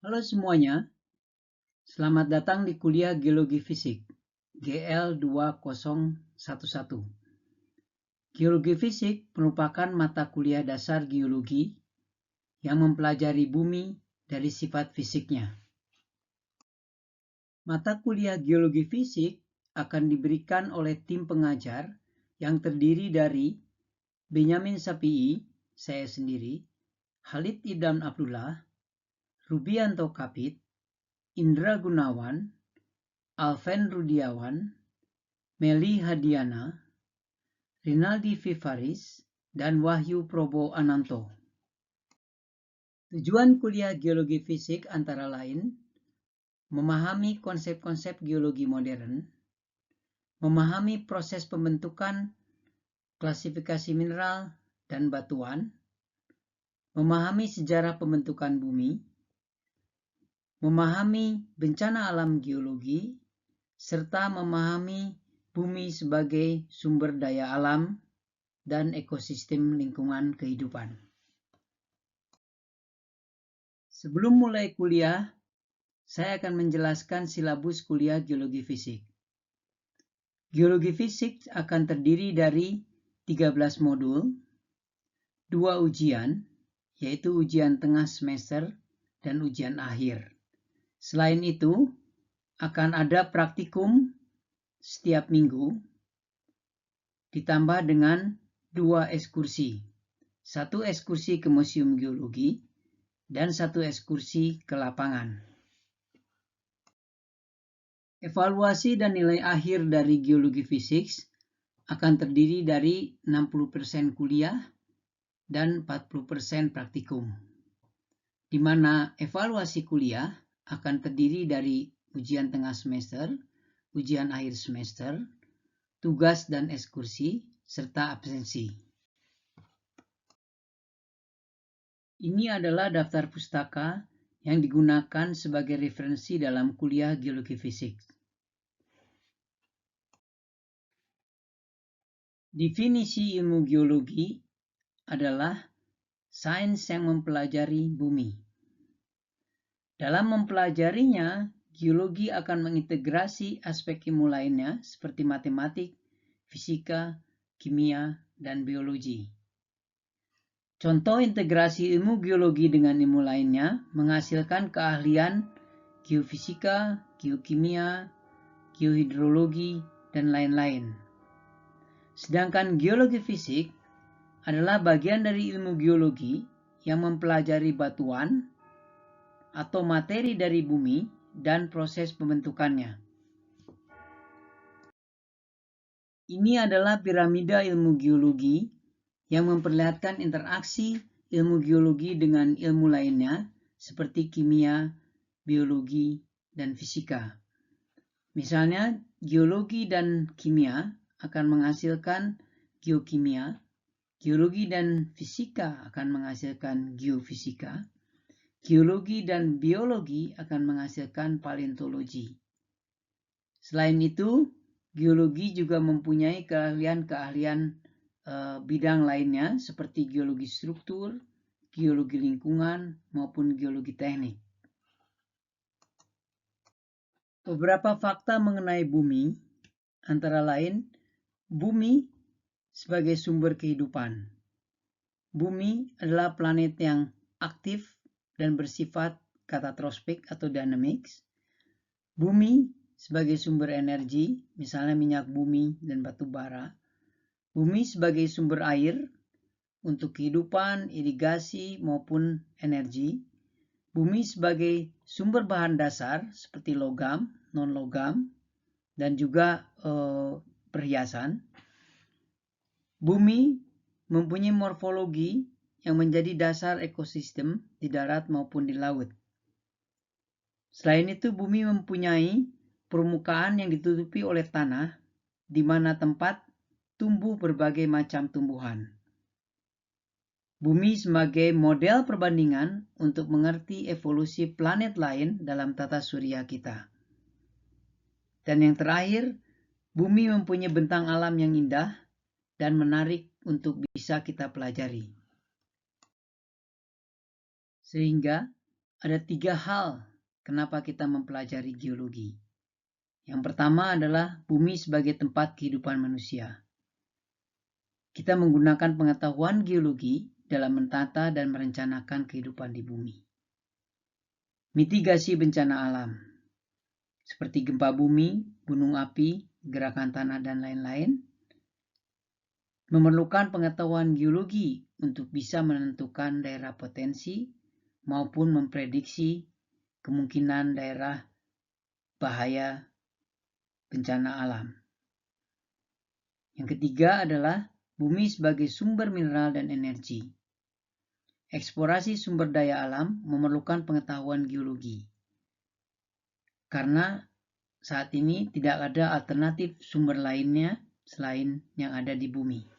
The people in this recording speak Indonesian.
Halo semuanya, selamat datang di kuliah Geologi Fisik GL 2011. Geologi Fisik merupakan mata kuliah dasar geologi yang mempelajari bumi dari sifat fisiknya. Mata kuliah Geologi Fisik akan diberikan oleh tim pengajar yang terdiri dari Benyamin Sapi'i, saya sendiri, Khalid Idam Abdullah, Rubianto Kapit, Indra Gunawan, Alven Rudiawan, Meli Hadiana, Rinaldi Vivaris, dan Wahyu Probo Ananto. Tujuan kuliah Geologi Fisik antara lain memahami konsep-konsep geologi modern, memahami proses pembentukan klasifikasi mineral dan batuan, memahami sejarah pembentukan bumi, memahami bencana alam geologi, serta memahami bumi sebagai sumber daya alam dan ekosistem lingkungan kehidupan. Sebelum mulai kuliah, saya akan menjelaskan silabus kuliah Geologi Fisik. Geologi Fisik akan terdiri dari 13 modul, 2 ujian, yaitu ujian tengah semester dan ujian akhir. Selain itu, akan ada praktikum setiap minggu, ditambah dengan 2 ekskursi. 1 ekskursi ke Museum Geologi dan 1 ekskursi ke lapangan. Evaluasi dan nilai akhir dari Geologi Fisik akan terdiri dari 60% kuliah dan 40% praktikum, di mana evaluasi kuliah akan terdiri dari ujian tengah semester, ujian akhir semester, tugas dan ekskursi, serta absensi. Ini adalah daftar pustaka yang digunakan sebagai referensi dalam kuliah Geologi Fisik. Definisi ilmu geologi adalah sains yang mempelajari bumi. Dalam mempelajarinya, geologi akan mengintegrasi aspek ilmu lainnya seperti matematik, fisika, kimia, dan biologi. Contoh integrasi ilmu geologi dengan ilmu lainnya menghasilkan keahlian geofisika, geokimia, geohidrologi, dan lain-lain. Sedangkan geologi fisik adalah bagian dari ilmu geologi yang mempelajari batuan atau materi dari bumi dan proses pembentukannya. Ini adalah piramida ilmu geologi yang memperlihatkan interaksi ilmu geologi dengan ilmu lainnya seperti kimia, biologi, dan fisika. Misalnya, geologi dan kimia akan menghasilkan geokimia, geologi dan fisika akan menghasilkan geofisika, geologi dan biologi akan menghasilkan paleontologi. Selain itu, geologi juga mempunyai keahlian-keahlian bidang lainnya seperti geologi struktur, geologi lingkungan, maupun geologi teknik. Beberapa fakta mengenai bumi, antara lain, bumi sebagai sumber kehidupan. Bumi adalah planet yang aktif dan bersifat katastrofik atau dynamics. Bumi sebagai sumber energi, misalnya minyak bumi dan batu bara. Bumi sebagai sumber air untuk kehidupan, irigasi, maupun energi. Bumi sebagai sumber bahan dasar seperti logam, non-logam, dan juga perhiasan. Bumi mempunyai morfologi yang menjadi dasar ekosistem di darat maupun di laut. Selain itu, bumi mempunyai permukaan yang ditutupi oleh tanah, di mana tempat tumbuh berbagai macam tumbuhan. Bumi sebagai model perbandingan untuk mengerti evolusi planet lain dalam tata surya kita. Dan yang terakhir, bumi mempunyai bentang alam yang indah dan menarik untuk bisa kita pelajari. Sehingga Ada 3 hal kenapa kita mempelajari geologi. Yang pertama adalah bumi sebagai tempat kehidupan manusia. Kita menggunakan pengetahuan geologi dalam menata dan merencanakan kehidupan di bumi. Mitigasi bencana alam, seperti gempa bumi, gunung api, gerakan tanah, dan lain-lain, memerlukan pengetahuan geologi untuk bisa menentukan daerah potensi maupun memprediksi kemungkinan daerah bahaya bencana alam. Yang ketiga adalah bumi sebagai sumber mineral dan energi. Eksplorasi sumber daya alam memerlukan pengetahuan geologi. Karena saat ini tidak ada alternatif sumber lainnya selain yang ada di bumi.